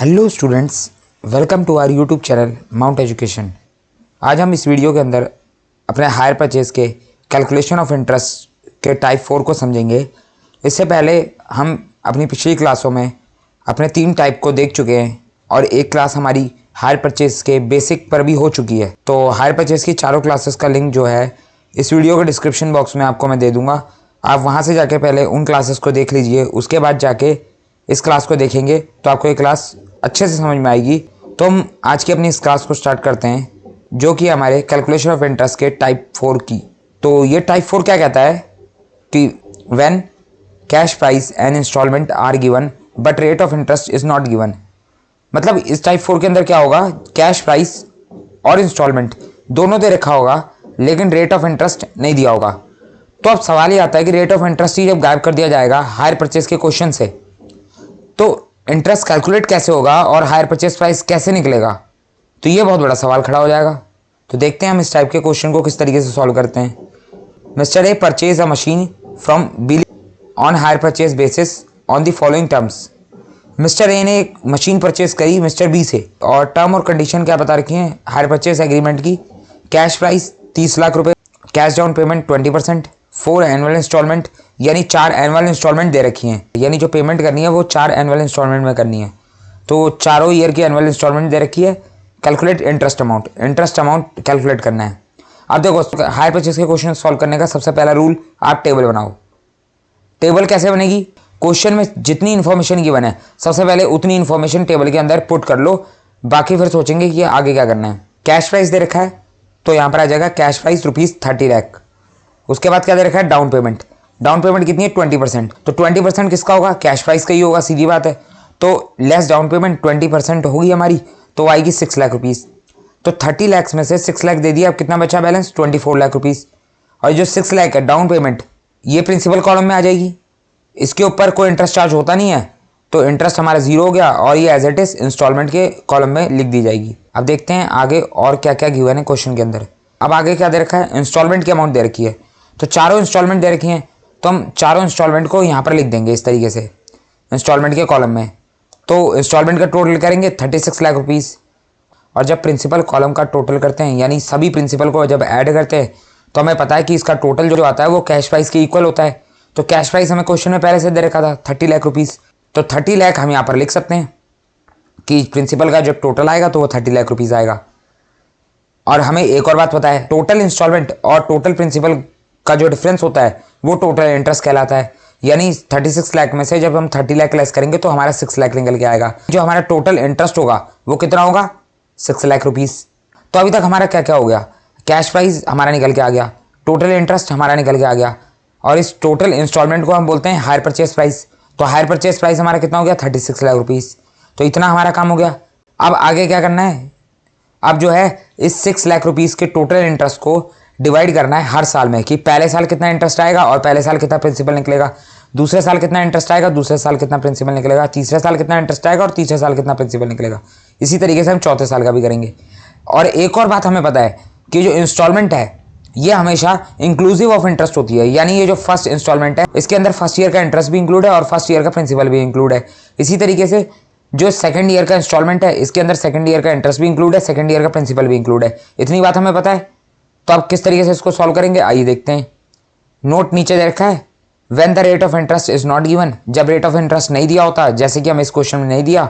Hello students, welcome to our YouTube channel Mount Education. आज हम इस वीडियो के अंदर अपने हायर परचेज के कैलकुलेशन ऑफ इंटरेस्ट के टाइप 4 को समझेंगे। इससे पहले हम अपनी पिछली क्लासों में अपने 3 टाइप को देख चुके हैं और एक क्लास हमारी हायर परचेज के बेसिक पर भी हो चुकी है। तो हायर परचेज की चारों क्लासेस का लिंक जो है इस वीडियो के डिस्क्रिप्शन बॉक्स में आपको मैं दे दूँगा। आप वहाँ से जाके पहले उन क्लासेस को देख लीजिए, उसके बाद जाके इस क्लास को देखेंगे तो आपको ये क्लास अच्छे से समझ में आएगी। तो हम आज की अपनी इस क्लास को स्टार्ट करते हैं, जो कि हमारे कैलकुलेशन ऑफ इंटरेस्ट के टाइप 4 की। तो ये टाइप 4 क्या कहता है कि when cash price and installment are given but rate of interest is not given. मतलब इस टाइप 4 के अंदर क्या होगा, कैश प्राइस और इंस्टॉलमेंट दोनों दे रखा होगा लेकिन रेट ऑफ इंटरेस्ट नहीं दिया होगा। तो अब सवाल ये आता है कि रेट ऑफ इंटरेस्ट ही जब गायब कर दिया जाएगा हायर परचेज के क्वेश्चन से, तो इंटरेस्ट कैलकुलेट कैसे होगा और हायर परचेज प्राइस कैसे निकलेगा। तो ये बहुत बड़ा सवाल खड़ा हो जाएगा। तो देखते हैं हम इस टाइप के क्वेश्चन को किस तरीके से सॉल्व करते हैं। Mister A purchase a machine from B on hire purchase basis on the following terms. Mister A ने एक मशीन परचेज करी मिस्टर बी से और टर्म और कंडीशन क्या बता रखी है हायर परचेज एग्रीमेंट की। कैश प्राइस 30 लाख रुपए, cash down payment 20%, 4 annual installment यानी 4 एनुअल इंस्टॉलमेंट दे रखी हैं, यानी जो पेमेंट करनी है वो 4 एनुअल इंस्टॉलमेंट में करनी है। तो चारों ईयर की एनुअल इंस्टॉलमेंट दे रखी है। कैलकुलेट इंटरेस्ट अमाउंट कैलकुलेट करना है। अब देखो हायर परचेज के क्वेश्चन सॉल्व करने का सबसे पहला रूल, आप टेबल बनाओ। टेबल कैसे बनेगी, क्वेश्चन में जितनी इन्फॉर्मेशन गिवन है सबसे पहले उतनी इन्फॉर्मेशन टेबल के अंदर पुट कर लो, बाकी फिर सोचेंगे कि आगे क्या करना है। कैश प्राइस दे रखा है तो यहाँ पर आ जाएगा कैश प्राइस ₹30 लाख। उसके बाद क्या दे रखा है, डाउन पेमेंट कितनी है 20%। तो 20% किसका होगा, कैश प्राइस का ही होगा, सीधी बात है। तो लेस डाउन पेमेंट 20% होगी हमारी, तो आएगी 6 लाख रुपीज़। तो 30 लाख में से 6 लाख दे दिया, अब कितना बचा बैलेंस 24 लाख रुपीज़। और जो 6 लाख है डाउन पेमेंट ये प्रिंसिपल कॉलम में आ जाएगी, इसके ऊपर कोई इंटरेस्ट चार्ज होता नहीं है तो इंटरेस्ट हमारा 0 हो गया और ये एज इट इज इंस्टॉलमेंट के कॉलम में लिख दी जाएगी। अब देखते हैं आगे और क्या क्या गिवन है क्वेश्चन के अंदर। अब आगे क्या दे रखा है, इंस्टॉलमेंट की अमाउंट दे रखी है, तो चारों इंस्टॉलमेंट दे रखी हैं तो हम चारों इंस्टॉलमेंट को यहाँ पर लिख देंगे इस तरीके से इंस्टॉलमेंट के कॉलम में। तो इंस्टॉलमेंट का टोटल करेंगे 36 लाख रुपीज़। और जब प्रिंसिपल कॉलम का टोटल करते हैं यानी सभी प्रिंसिपल को जब ऐड करते हैं तो हमें पता है कि इसका टोटल जो आता है वो कैश प्राइस के इक्वल होता है। तो कैश प्राइस हमें क्वेश्चन में पहले से दे रखा था 30 लाख रुपीज़, तो 30 लाख हम यहाँ पर लिख सकते हैं कि प्रिंसिपल का जब टोटल आएगा तो वो 30 लाख रुपीज़ आएगा। और हमें एक और बात पता है, टोटल इंस्टॉलमेंट और टोटल प्रिंसिपल का जो डिफरेंस होता है वो टोटल इंटरेस्ट कहलाता है। यानी 36 लाख में से जब हम 30 लाख लेस करेंगे तो हमारा 6 लाख निकल के आएगा। जो हमारा टोटल इंटरेस्ट होगा वो कितना होगा, 6 लाख रुपीज़। तो अभी तक हमारा क्या क्या हो गया, कैश प्राइस हमारा निकल के आ गया, टोटल इंटरेस्ट हमारा निकल के आ गया, और इस टोटल इंस्टॉलमेंट को हम बोलते हैं हायर परचेज प्राइस। तो हायर परचेज प्राइस हमारा कितना हो गया, 36 लाख रुपीज़। तो इतना हमारा काम हो गया। अब आगे क्या करना है, अब जो है इस 6 लाख रुपीज़ के टोटल इंटरेस्ट को डिवाइड करना है हर साल में कि पहले साल कितना इंटरेस्ट आएगा और पहले साल कितना प्रिंसिपल निकलेगा, दूसरे साल कितना इंटरेस्ट आएगा, दूसरे साल कितना प्रिंसिपल निकलेगा, तीसरे साल कितना इंटरेस्ट आएगा और तीसरे साल कितना प्रिंसिपल निकलेगा। इसी तरीके से हम चौथे साल का भी करेंगे। और एक और बात हमें पता है कि जो इंस्टॉलमेंट है ये हमेशा इंक्लूसिव ऑफ इंटरेस्ट होती है, यानी ये जो फर्स्ट इंस्टॉलमेंट है इसके अंदर फर्स्ट ईयर का इंटरेस्ट भी इंक्लूड है और फर्स्ट ईयर का प्रिंसिपल भी इंक्लूड है। इसी तरीके से जो सेकंड ईयर का इंस्टॉलमेंट है इसके अंदर सेकंड ईयर का इंटरेस्ट भी इंक्लूड है, सेकंड ईयर का प्रिंसिपल भी इंक्लूड है। इतनी बात हमें पता है। तो अब किस तरीके से इसको सॉल्व करेंगे आइए देखते हैं। नोट नीचे दे रखा है, when the rate of interest is not given, जब रेट ऑफ इंटरेस्ट नहीं दिया होता, जैसे कि हमें इस क्वेश्चन में नहीं दिया,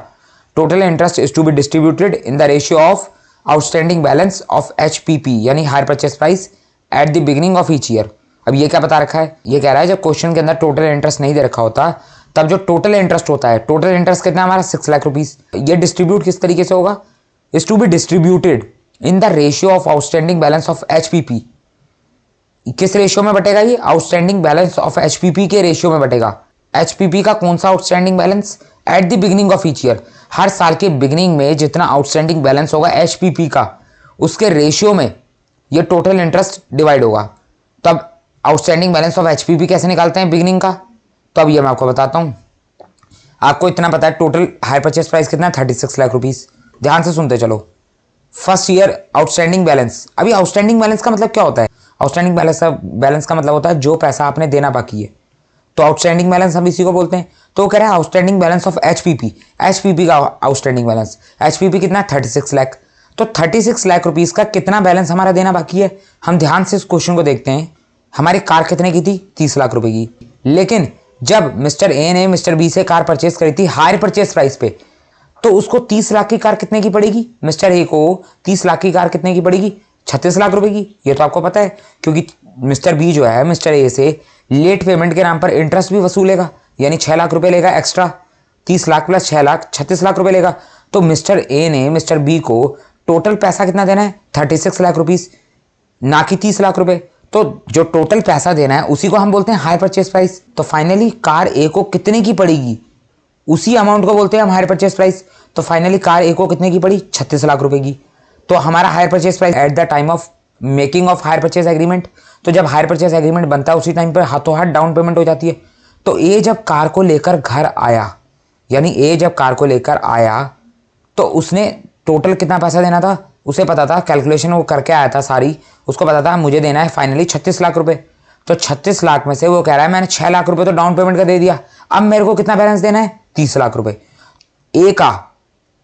total interest is to be distributed in the ratio of outstanding balance of HPP यानी hire purchase price at the beginning of each year. अब ये क्या बता रखा है, ये कह रहा है जब क्वेश्चन के अंदर टोटल इंटरेस्ट नहीं दे रखा होता तब जो टोटल इंटरेस्ट होता है, टोटल इंटरेस्ट कितना हमारा 6 लाख रुपीज़, ये डिस्ट्रीब्यूट किस तरीके से होगा, is to be distributed in the ratio of outstanding balance of HPP। किस रेशियो में बटेगा ये, आउटस्टैंडिंग बैलेंस ऑफ HPP के रेशियो में बटेगा। HPP का कौन सा outstanding balance, at the beginning of each year, हर साल के बिगिनिंग में जितना आउटस्टैंडिंग बैलेंस होगा HPP का उसके रेशियो में ये टोटल इंटरेस्ट डिवाइड होगा। तब आउटस्टैंडिंग बैलेंस ऑफ HPP कैसे निकालते हैं बिगिनिंग का, तो अब ये मैं आपको बताता हूँ। आपको इतना पता है टोटल हायर परचेज प्राइस कितना है 36 लाख रुपीज़। ध्यान से सुनते चलो। फर्स्ट ईयर आउटस्टैंडिंग बैलेंस, अभी आउटस्टैंडिंग बैलेंस का मतलब क्या होता है, आउटस्टैंडिंग बैलेंस का मतलब होता है जो पैसा आपने देना बाकी है। तो आउटस्टैंडिंग बैलेंस हम इसी को बोलते हैं। तो कह रहा है outstanding balance of HPP, HPP का आउटस्टैंडिंग बैलेंस, एचपीपी कितना है 36 लाख। तो 36 लाख रुपीस का कितना बैलेंस हमारा देना बाकी है। हम ध्यान से इस क्वेश्चन को देखते हैं। हमारी कार कितने की थी, 30 लाख रुपए की, लेकिन जब मिस्टर ए ने मिस्टर बी से कार परचेस करी थी हायर परचेस प्राइस पे, तो उसको 30 लाख की कार कितने की पड़ेगी, मिस्टर ए को 30 लाख की कार कितने की पड़ेगी, 36 लाख रुपए की। ये तो आपको पता है, क्योंकि मिस्टर बी जो है मिस्टर ए से लेट पेमेंट के नाम पर इंटरेस्ट भी वसूलेगा, यानी 6 लाख रुपए लेगा एक्स्ट्रा। 30 लाख प्लस 6 लाख 36 लाख रुपए लेगा। तो मिस्टर ए ने मिस्टर बी को टोटल पैसा कितना देना है, 36 लाख रुपीस, ना कि 30 लाख रुपए। तो जो टोटल पैसा देना है उसी को हम बोलते हैं हायर परचेस प्राइस। तो फाइनली कार ए को कितने की पड़ेगी, उसी अमाउंट को बोलते हैं हम हायर परचेस प्राइस। तो फाइनली कार ए को कितने की पड़ी, 36 लाख रुपए की। तो हमारा hire purchase price at the time of making of hire purchase agreement, तो जब हायर परचेस एग्रीमेंट बनता है उसी टाइम पर हाथों हाथ डाउन पेमेंट हो जाती है। तो ए जब कार को लेकर घर आया, यानी ए जब कार को लेकर आया तो उसने टोटल कितना पैसा देना था, उसे पता था, कैलकुलेशन वो करके आया था सारी, उसको पता था मुझे देना है फाइनली 36 लाख रुपए। तो 36 लाख में से वो कह रहा है मैंने 6 लाख रुपए तो डाउन पेमेंट का दे दिया, अब मेरे को कितना बैलेंस देना है, 30 लाख रुपए। ए का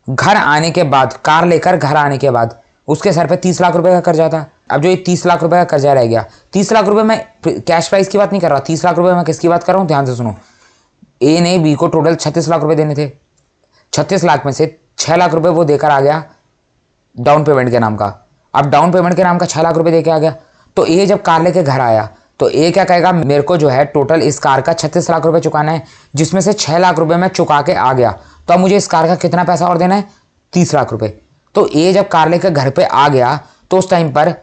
घर आने के बाद, कार लेकर घर आने के बाद उसके सर पे 30 लाख रुपए का कर्जा था। अब जो ये 30 लाख रुपए का कर्जा रह गया, 30 लाख रुपए मैं कैश प्राइस की बात नहीं कर रहा, 30 लाख रुपए मैं किसकी बात कर रहा हूँ, ध्यान से सुनो। ए ने बी को टोटल 36 लाख रुपए देने थे, 36 लाख में से 6 लाख रुपए वो देकर आ गया डाउन पेमेंट के नाम का। अब डाउन पेमेंट के नाम का 6 लाख रुपए देके आ गया। तो ए जब कार लेके घर आया तो ए क्या कहेगा, मेरे को जो है टोटल इस कार का 36 लाख रुपए चुकाना है, जिसमें से 6 लाख रुपए मैं चुका के आ गया, तो अब मुझे इस कार का कितना पैसा और देना है, 30 लाख रुपए। तो ए जब कार लेकर घर पे आ गया तो उस टाइम पर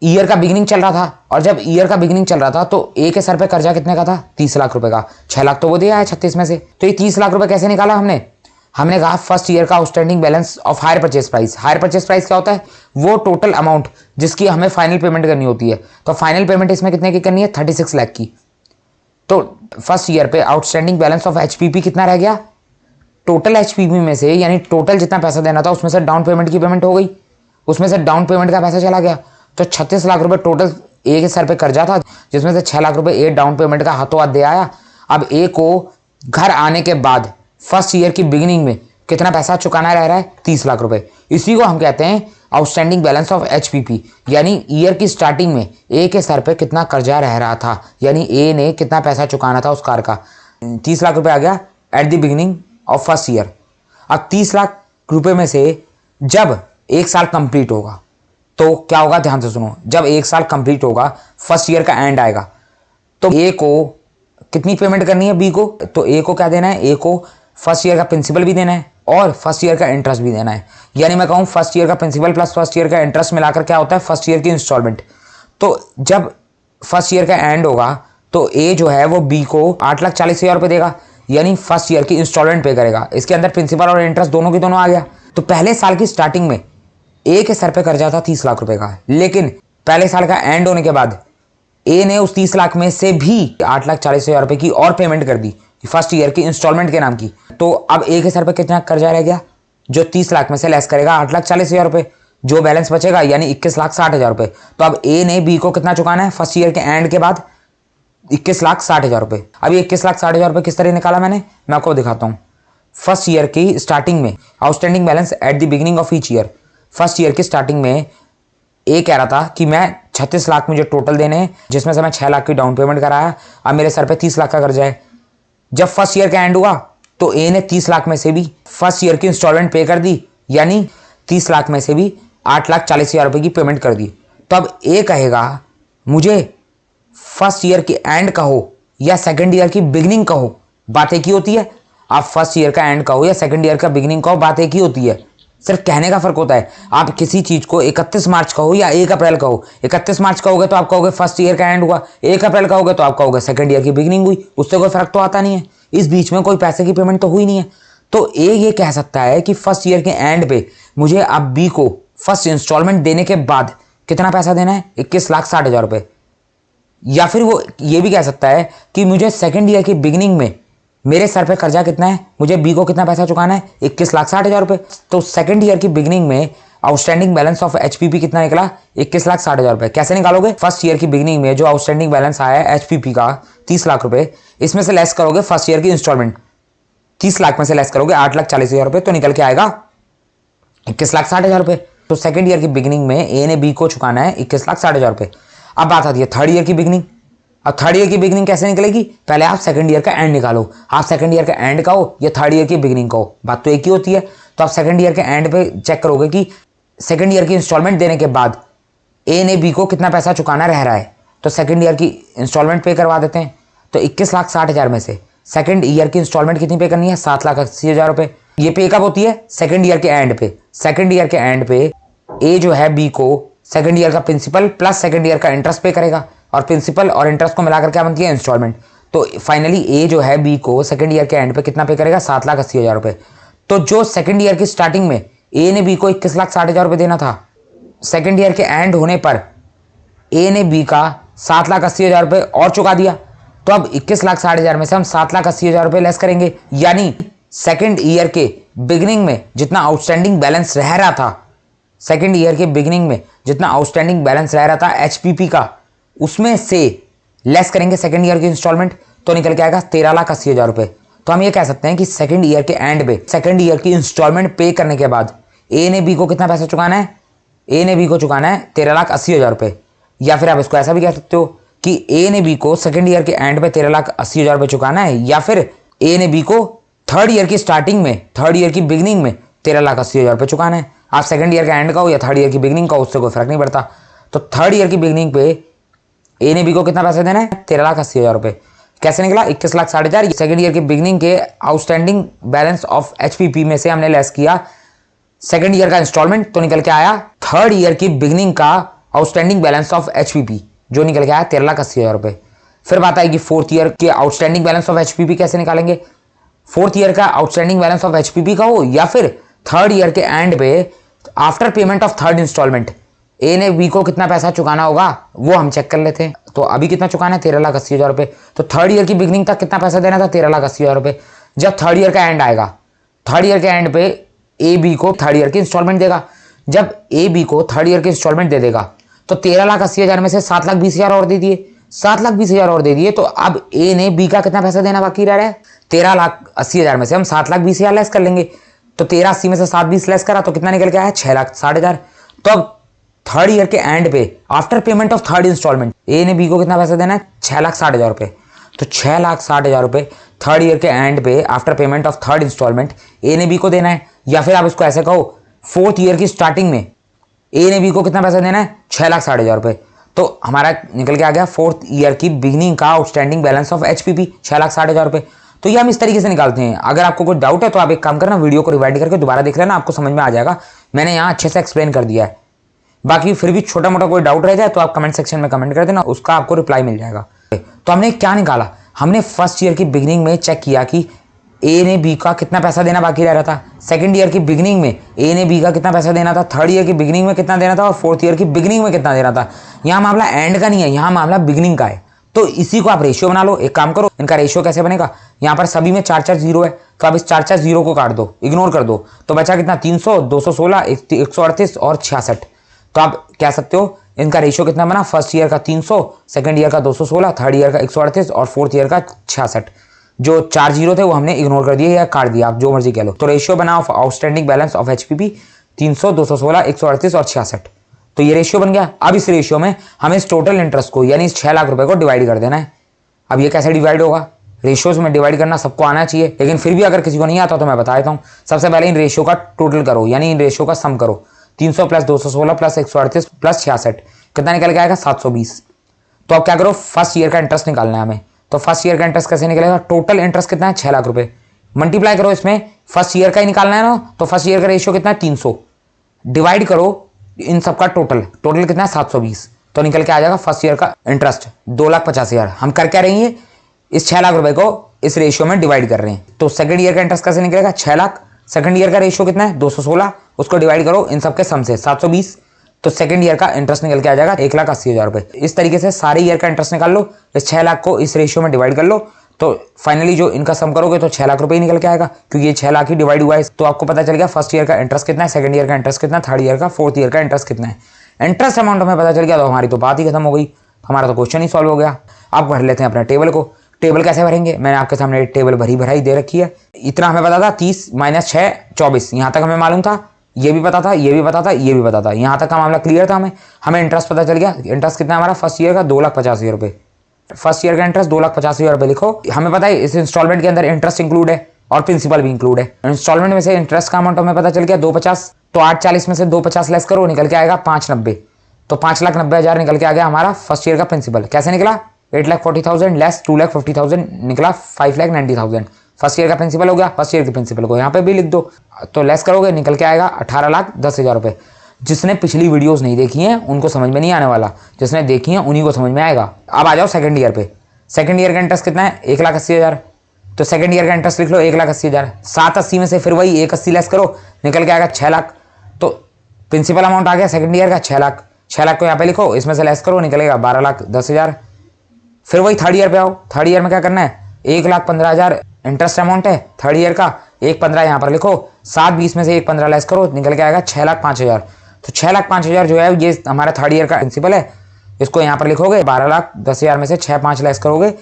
ईयर का बिगिनिंग चल रहा था, और जब ईयर का बिगिनिंग चल रहा था तो ए के सर पे कर्जा कितने का था, 30 लाख रुपए का। 6 लाख तो वो दिया है 36 में से। तो ये 30 लाख रुपए कैसे निकाला हमने कहा फर्स्ट ईयर का outstanding balance of hire purchase price. Hire purchase price क्या होता है, वो टोटल अमाउंट जिसकी हमें फाइनल पेमेंट करनी होती है। तो फाइनल पेमेंट इसमें कितने की करनी है, 36 लाख की। तो फर्स्ट ईयर पे आउटस्टैंडिंग बैलेंस ऑफ एचपीपी कितना रह गया, टोटल एचपीपी में से, यानी टोटल जितना पैसा देना था उसमें से डाउन पेमेंट की पेमेंट हो गई, उसमें से डाउन पेमेंट का पैसा चला गया। तो 36 लाख रुपए टोटल ए के सर पे कर्जा था, जिसमें से 6 लाख रुपए ए डाउन पेमेंट का हाथों हाथ दे आया। अब ए को घर आने के बाद फर्स्ट ईयर की बिगिनिंग में कितना पैसा चुकाना रह रहा है, 30 लाख रुपए। इसी को हम कहते हैं आउटस्टैंडिंग बैलेंस ऑफ एचपीपी, यानी ईयर की स्टार्टिंग में ए के सर पे कितना कर्जा रह रहा था, यानी ए ने कितना पैसा चुकाना था उस कार का। 30 लाख रुपए आ गया eight the beginning of first year. अब 30 लाख रुपए में से जब 1 साल कंप्लीट होगा तो क्या होगा, ध्यान से सुनो। जब 1 साल कंप्लीट होगा, फर्स्ट ईयर का एंड आएगा, तो ए को कितनी पेमेंट करनी है बी को, तो ए को क्या देना है, ए को फर्स्ट ईयर का प्रिंसिपल भी देना है और फर्स्ट ईयर का इंटरेस्ट भी देना है। यानी मैं कहूँ फर्स्ट ईयर का प्रिंसिपल प्लस फर्स्ट ईयर का इंटरेस्ट मिलाकर क्या होता है, फर्स्ट ईयर की इंस्टॉलमेंट। तो जब फर्स्ट ईयर का एंड होगा तो ए जो है वो बी को 8,40,000 रुपये देगा, यानी फर्स्ट ईयर की इंस्टॉलमेंट पे करेगा। इसके अंदर प्रिंसिपल और इंटरेस्ट दोनों की दोनों आ गया। तो पहले साल की स्टार्टिंग में ए के सर पे कर्जा था 30 लाख रुपए का, लेकिन पहले साल का एंड होने के बाद ए ने उस 30 लाख में से भी 8,40,000 रुपए की और पेमेंट कर दी फर्स्ट ईयर की इंस्टॉलमेंट के नाम की। तो अब ए के सर पे कितना कर्जा रह गया, जो 30 लाख में से लेस करेगा 8,40,000 रुपए, जो बैलेंस बचेगा यानी 21,60,000 रुपए। तो अब ए ने बी को कितना चुकाना है फर्स्ट ईयर के एंड के बाद, 21,60,000 रुपए। अब ये 21,60,000 रुपए किस तरह निकाला मैं आपको दिखाता हूँ। फर्स्ट ईयर की स्टार्टिंग में outstanding balance at the beginning of each year, first year की स्टार्टिंग में ए कह रहा था कि मैं 36 लाख मुझे टोटल देने हैं, जिसमें से मैं 6 लाख की डाउन पेमेंट कराया, अब मेरे सर पे 30 लाख का कर्जा है। जब फर्स्ट ईयर का एंड हुआ तो ए ने 30 लाख में से भी फर्स्ट ईयर की इंस्टॉलमेंट पे कर दी, यानी 30 लाख में से भी 8,40,000 रुपए की पेमेंट कर दी। तो अब ए कहेगा मुझे फर्स्ट ईयर की एंड कहो या सेकंड ईयर की बिगिनिंग कहो, बात एक ही होती है। आप फर्स्ट ईयर का एंड कहो या सेकंड ईयर का बिगिनिंग कहो, बात एक ही होती है, सिर्फ कहने का फर्क होता है। आप किसी चीज को 31 मार्च कहो या 1 अप्रैल कहो, 31 मार्च कहोगे तो आप कहोगे फर्स्ट ईयर का एंड हुआ, 1 अप्रैल कहोगे तो आप कहोगे सेकंड ईयर की बिगिनिंग हुई, उससे कोई फर्क तो आता नहीं है, इस बीच में कोई पैसे की पेमेंट तो हुई नहीं है। तो ए ये कह सकता है कि फर्स्ट ईयर के एंड पे मुझे अब बी को फर्स्ट इंस्टॉलमेंट देने के बाद कितना पैसा देना है, 21,60,000 रुपए। या फिर वो ये भी कह सकता है कि मुझे सेकंड ईयर की बिगिनिंग में मेरे सर पे कर्जा कितना है, मुझे बी को कितना पैसा चुकाना है, 21,60,000 रुपए। तो सेकंड ईयर की बिगिनिंग में आउटस्टैंडिंग बैलेंस ऑफ एचपीपी कितना निकला, 21,60,000 रुपए। कैसे निकालोगे, फर्स्ट ईयर की बिगिनिंग में जो आउटस्टैंडिंग बैलेंस आया है एचपीपी का 30 लाख रुपए, इसमें से लेस करोगे फर्स्ट ईयर की इंस्टॉलमेंट, 30 लाख में से लेस करोगे 8,40,000 रुपए, तो निकल के आएगा 21,60,000 रुपए। तो सेकंड ईयर की बिगिनिंग में ए ने बी को चुकाना है 21,60,000 रुपए। अब बात आती है थर्ड ईयर की बिगिनिंग। अब थर्ड ईयर की बिगिनिंग कैसे निकलेगी? पहले आप सेकंड ईयर का एंड निकालो। आप सेकंड ईयर का एंड का हो या थर्ड ईयर की बिगिनिंग का हो, बात तो एक ही होती है। तो आप सेकंड ईयर के एंड पे चेक करोगे कि सेकंड ईयर की इंस्टॉलमेंट देने के बाद ए ने बी को कितना पैसा चुकाना रह रहा है। तो सेकंड ईयर की इंस्टॉलमेंट पे करवा देते हैं। तो 21,60,000 में से सेकंड ईयर की इंस्टॉलमेंट कितनी पे करनी है? 7,80,000 रुपए। ये पे कब होती है? सेकंड ईयर के एंड पे। सेकंड ईयर के एंड पे ए जो है बी को सेकंड ईयर का प्रिंसिपल प्लस सेकंड ईयर का इंटरेस्ट पे करेगा, और प्रिंसिपल और इंटरेस्ट को मिलाकर क्या बनती है? इंस्टॉलमेंट। तो फाइनली ए जो है बी को सेकंड ईयर के एंड पे कितना पे करेगा? 7,80,000 रुपए। तो जो सेकंड ईयर की स्टार्टिंग में ए ने बी को 21,60,000 रुपए देना था, सेकंड ईयर के एंड होने पर ए ने बी का 7,80,000 रुपए और चुका दिया। तो अब 21,60,000 में से हम 7,80,000 रुपए लेस करेंगे, यानी सेकंड ईयर के बिगिनिंग में जितना आउटस्टैंडिंग बैलेंस रह रहा था, सेकंड ईयर के बिगिनिंग में जितना आउटस्टैंडिंग बैलेंस रह रहा था एचपीपी का, उसमें से लेस करेंगे सेकंड ईयर की इंस्टॉलमेंट, तो निकल के आएगा 13,80,000 रुपए। तो हम ये कह सकते हैं कि सेकंड ईयर के एंड पे सेकंड ईयर की इंस्टॉलमेंट पे करने के बाद ए ने बी को कितना पैसा चुकाना है? ए ने बी को चुकाना है 13,80,000 रुपए। या फिर आप इसको ऐसा भी कह सकते हो कि ए ने बी को सेकंड ईयर के एंड पे 13,80,000 रुपए चुकाना है, या फिर ए ने बी को थर्ड ईयर की स्टार्टिंग में, थर्ड ईयर की बिगिनिंग में 13,80,000 रुपए चुकाना है। आप सेकंड ईयर का एंड का हो या थर्ड ईयर की बिगिनिंग का हो, उससे कोई फर्क नहीं पड़ता। तो थर्ड ईयर की बिगिनिंग पे ए ने बी को कितना पैसा देना है? 13,80,000 रुपए। कैसे निकला? 21,60,000 सेकंड ईयर की बिगिनिंग के आउटस्टैंडिंग बैलेंस ऑफ एचपीपी में से हमने लेस किया सेकंड ईयर का इंस्टॉलमेंट, तो निकल के आया थर्ड ईयर की बिगिनिंग का आउटस्टैंडिंग बैलेंस ऑफ एचपीपी, जो निकल के आया 13,80,000 रुपए। फिर बात आएगी फोर्थ ईयर के आउटस्टैंडिंग बैलेंस ऑफ एचपीपी कैसे निकालेंगे। फोर्थ ईयर का आउटस्टैंडिंग बैलेंस ऑफ एचपीपी का हो या फिर थर्ड ईयर के एंड पे after payment of third instalment A ने बी को कितना पैसा चुकाना होगा, वो हम चेक कर लेते हैं। तो अभी कितना चुकाना है? 13,80,000 रुपए। तो थर्ड ईयर की बिगिनिंग तक कितना पैसा देना था? 13,80,000 रुपए। जब थर्ड ईयर का एंड आएगा, थर्ड ईयर के एंड पे ए बी को थर्ड ईयर की इंस्टॉलमेंट देगा। जब ए बी को थर्ड ईयर की इंस्टॉलमेंट दे देगा तो 13,80,000 में से 7,20,000 और दे दिए, 7,20,000 और दे दिए। तो अब ए ने बी का कितना पैसा देना बाकी रह रहा है? 13,80,000 में से हम 7,20,000 लेस कर लेंगे। तो 13,80 में से 7,20 लेस करा तो कितना निकल के आया? 6,60,000। तो अब थर्ड ईयर के एंड पे after payment of third instalment A ने बी को कितना पैसा देना है? 6,60,000 रुपए। तो 6,60,000 रुपए थर्ड ईयर के एंड पे after payment of third instalment A ने बी को देना है। या फिर आप इसको ऐसे कहो, फोर्थ ईयर की स्टार्टिंग में ए ने बी को कितना पैसा देना है? 6,60,000 रुपए। तो हमारा निकल के आ गया फोर्थ ईयर की बिगिनिंग का आउटस्टैंडिंग बैलेंस ऑफ एचपीपी 6,60,000 रुपए। तो ये हम इस तरीके से निकालते हैं। अगर आपको कोई डाउट है तो आप एक काम करना, वीडियो को रिवाइंड करके दोबारा देख लेना, आपको समझ में आ जाएगा। मैंने यहाँ अच्छे से एक्सप्लेन कर दिया है। बाकी फिर भी छोटा मोटा कोई डाउट रह जाए तो आप कमेंट सेक्शन में कमेंट कर देना, उसका आपको रिप्लाई मिल जाएगा। तो हमने क्या निकाला? हमने फर्स्ट ईयर की बिगिनिंग में चेक किया कि ए ने बी का कितना पैसा देना बाकी रह रहा था। सेकंड ईयर की बिगिनिंग में ए ने बी का कितना पैसा देना था, थर्ड ईयर की बिगिनिंग में कितना देना था, और फोर्थ ईयर की बिगिनिंग में कितना देना था। यहाँ मामला एंड का नहीं है, यहाँ मामला बिगिनिंग का है। तो इसी को आप रेशियो बना लो। एक काम करो, इनका रेशियो कैसे बनेगा? यहाँ पर सभी में 4-4 जीरो है, तो आप इस 4-4 जीरो को काट दो, इग्नोर कर दो। तो बचा कितना? 300, 216, 138 और 66। तो आप कह सकते हो इनका रेशियो कितना बना? फर्स्ट ईयर का 300, सेकंड ईयर का 216, थर्ड ईयर का 138 और फोर्थ ईयर का 66। जो 4 जीरो थे वो हमने इग्नोर कर दिए या काट दिया, आप जो मर्जी कह लो। तो रेशियो बना of outstanding balance of HPP 300, 216, 138 और 66। तो ये रेशियो बन गया। अब इस रेशियो में हमें इस टोटल इंटरेस्ट को यानी इस 6 लाख रुपए को डिवाइड कर देना है। अब ये कैसे डिवाइड होगा? रेशियोज में डिवाइड करना सबको आना चाहिए, लेकिन फिर भी अगर किसी को नहीं आता तो मैं बता देता हूँ। सबसे पहले इन रेशियो का टोटल करो, यानी इन रेशियो का सम करो। 300 प्लस 216 प्लस 138 प्लस 66 कितना निकल के आएगा? 720। तो अब क्या करो? फर्स्ट ईयर का इंटरेस्ट निकालना है हमें। तो फर्स्ट ईयर का इंटरेस्ट कैसे निकलेगा? टोटल इंटरेस्ट कितना है? 6 लाख रुपए। मल्टीप्लाई करो, इसमें फर्स्ट ईयर का ही निकालना है ना, तो फर्स्ट ईयर का रेशियो कितना है? 300। डिवाइड करो इन सबका टोटल कितना है? 720। तो निकल के आ जाएगा फर्स्ट ईयर का इंटरेस्ट 2,50,000। हम कर क्या रही है? इस 6 लाख रुपए को इस रेशियो में डिवाइड कर रहे हैं। तो सेकंड ईयर का इंटरेस्ट कैसे निकलेगा? 6 लाख। सेकंड ईयर का रेशियो कितना है? 216। उसको डिवाइड करो इन सबके सम से 720। तो सेकंड ईयर का इंटरेस्ट निकल के आ जाएगा 1,80,000 रुपए। इस तरीके से सारे ईयर का इंटरेस्ट निकाल लो, इस 6 लाख को इस रेशियो में डिवाइड कर लो, तो फाइनली जो इनका सम करोगे तो 6 लाख रुपए ही निकल के आएगा, क्योंकि ये 6 लाख ही डिवाइड हुआ है। तो आपको पता चल गया फर्स्ट ईयर का इंटरेस्ट कितना है, सेकंड ईयर का इंटरेस्ट कितना है, थर्ड ईयर का, फोर्थ ईयर का इंटरेस्ट कितना है। इंटरेस्ट अमाउंट हमें पता चल गया तो हमारी तो बात ही खत्म हो गई, हमारा तो क्वेश्चन ही सॉल्व हो गया। अब भर लेते हैं अपने टेबल को। टेबल कैसे भरेंगे, मैंने आपके सामने टेबल भराई दे रखी है। इतना हमें पता था 30 - 6 24, यहाँ तक हमें मालूम था, ये भी पता था, ये भी पता था, ये भी पता था, यहाँ तक का मामला क्लियर था। हमें इंटरेस्ट पता चल गया। इंटरेस्ट कितना है हमारा फर्स्ट ईयर का 2,85,000 रुपये। फर्स्ट ईयर का इंटरेस्ट 2,85,000 रुपये लिखो। हमें पता है इस इंस्टॉलमेंट के अंदर इंटरेस्ट इंक्लूड है और प्रिंसिपल भी इंक्लूड है। इंस्टॉलमेंट में से इंटरेस्ट का अमाउंट हमें पता चल गया 250, तो 840 में से 250 लेस करो, निकल के आएगा 590, तो 5,90,000 निकल के आ गया हमारा फर्स्ट ईयर का प्रिंसिपल। कैसे निकला? 8,40,000 लेस 2,50,000 निकला 5,90,000। फर्स्ट ईयर का प्रिंसिपल हो गया। फर्स्ट ईयर के प्रिंसिपल को यहाँ पे भी लिख दो, तो लेस करोगे निकल के आएगा 18,10,000 रुपये। जिसने पिछली वीडियोस नहीं देखी हैं उनको समझ में नहीं आने वाला, जिसने देखी हैं उन्हीं को समझ में आएगा। अब आ जाओ सेकंड ईयर पे। सेकंड ईयर का इंटरेस्ट कितना है? 1,80,000, तो सेकंड ईयर का इंटरेस्ट लिख लो 1,80,000। 780 में से फिर वही 180 लेस करो, निकल के आएगा 6 लाख। तो प्रिंसिपल अमाउंट आ गया सेकंड ईयर का 6 लाख। 6 लाख को यहाँ पे लिखो, इसमें से लेस करो, निकलेगा 12,10,000। फिर वही थर्ड ईयर पे आओ। थर्ड ईयर में क्या करना है? 1,15,000 इंटरेस्ट अमाउंट है थर्ड ईयर का, 1,15,000 यहाँ पर लिखो, 720 में से 1,15,000 लेस करो, निकल के आएगा 6,05,000। तो 6,05,000 जो है ये हमारा थर्ड ईयर का प्रिंसिपल है। इसको यहाँ पर लिखोगे, 12,10,000 में से 6,5 लेस करोगे,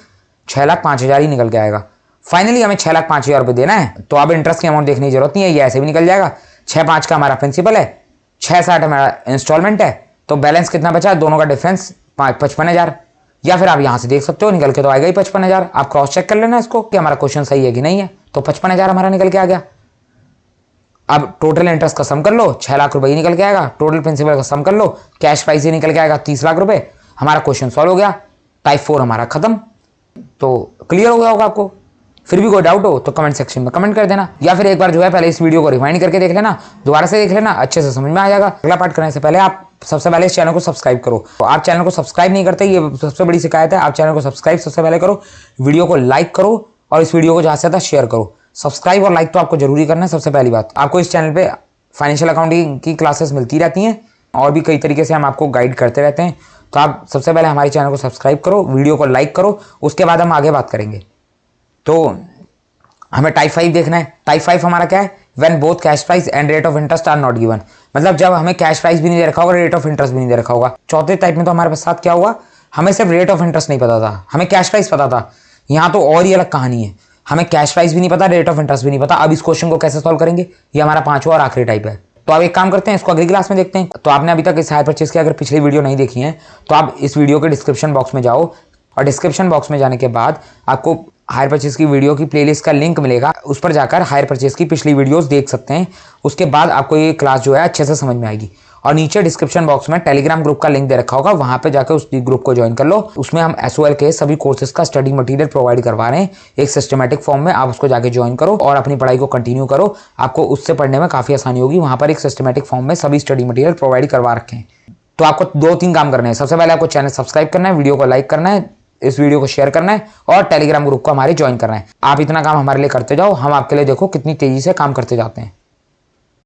6,05,000 ही निकल के आएगा। फाइनली हमें 6,05,000 रुपये देना है, तो अब इंटरेस्ट की अमाउंट देखने की जरूरत नहीं है, ये ऐसे भी निकल जाएगा। 6,5 का हमारा प्रिंसिपल है, 6,60 हमारा इंस्टॉलमेंट है, तो बैलेंस कितना बचा? दोनों का डिफरेंस 55,000। या फिर आप यहाँ से देख सकते हो, निकल के तो आएगा ही 55,000। आप क्रॉस चेक कर लेना इसको कि हमारा क्वेश्चन सही है कि नहीं है। तो 55,000 हमारा निकल के आ गया। अब टोटल इंटरेस्ट का सम कर लो, 6 लाख रुपए ही निकल के आएगा। टोटल प्रिंसिपल का सम कर लो, कैश प्राइस ही निकल के आएगा 30 लाख रुपए। हमारा क्वेश्चन सॉल्व हो गया, टाइप 4 हमारा खत्म। तो क्लियर हो गया होगा आपको। फिर भी कोई डाउट हो तो कमेंट सेक्शन में कमेंट कर देना, या फिर एक बार जो है पहले इस वीडियो को रिवाइंड करके देख लेना, दोबारा से देख लेना, अच्छे से समझ में आ जाएगा। अगला पार्ट करने से पहले आप सबसे पहले इस चैनल को सब्सक्राइब करो। तो आप चैनल को सब्सक्राइब नहीं करते, ये सबसे बड़ी शिकायत है। आप चैनल को सब्सक्राइब सबसे पहले करो, वीडियो को लाइक करो और इस वीडियो को ज़्यादा से ज़्यादा शेयर करो। सब्सक्राइब और लाइक तो आपको जरूरी करना है। सबसे पहली बात, आपको इस चैनल पे फाइनेंशियल अकाउंटिंग की क्लासेस मिलती रहती हैं और भी कई तरीके से हम आपको गाइड करते रहते हैं। तो आप सबसे पहले हमारे चैनल को सब्सक्राइब करो, वीडियो को लाइक करो, उसके बाद हम आगे बात करेंगे। तो हमें टाइप 5 देखना है। टाइप 5 हमारा क्या है? When both cash price and rate of interest are not given, मतलब जब हमें कैश प्राइस भी नहीं दे रखा होगा, रेट ऑफ इंटरेस्ट भी नहीं दे रखा होगा। चौथे टाइप में तो हमारे साथ क्या हुआ? हमें सिर्फ रेट ऑफ इंटरेस्ट नहीं पता था, हमें कैश प्राइस पता था। यहाँ तो और ही अलग कहानी है, हमें कैश प्राइस भी नहीं पता, रेट ऑफ इंटरेस्ट भी नहीं पता। अब इस क्वेश्चन को कैसे सॉल्व करेंगे? ये हमारा 5वां और आखिरी टाइप है। तो आप एक काम करते हैं, इसको अगली क्लास में देखते हैं। तो आपने अभी तक इस हायर परचेज की अगर पिछली वीडियो नहीं देखी है तो आप इस वीडियो के डिस्क्रिप्शन बॉक्स में जाओ, और डिस्क्रिप्शन बॉक्स में जाने के बाद आपको हायर परचेज की वीडियो की प्लेलिस्ट का लिंक मिलेगा, उस पर जाकर हायर परचेज की पिछली वीडियोस देख सकते हैं। उसके बाद आपको ये क्लास जो है अच्छे से समझ में आएगी। और नीचे डिस्क्रिप्शन बॉक्स में टेलीग्राम ग्रुप का लिंक दे रखा होगा, वहां पे जाकर उस ग्रुप को ज्वाइन कर लो। उसमें हम SOL के सभी कोर्सेज का स्टडी मटेरियल प्रोवाइड करवा रहे हैं एक सिस्टमेटिक फॉर्म में। आप उसको जाके ज्वाइन करो और अपनी पढ़ाई को कंटिन्यू करो, आपको उससे पढ़ने में काफी आसानी होगी। वहां पर एक सिस्टमेटिक फॉर्म में सभी स्टडी मटेरियल प्रोवाइड करवा रखे हैं। तो आपको 2-3 काम करने हैं। सबसे पहले आपको चैनल सब्सक्राइब करना है, वीडियो को लाइक करना है, इस वीडियो को शेयर करना है और टेलीग्राम ग्रुप को हमारे ज्वाइन करना है। आप इतना काम हमारे लिए करते जाओ, हम आपके लिए देखो कितनी तेजी से काम करते जाते हैं।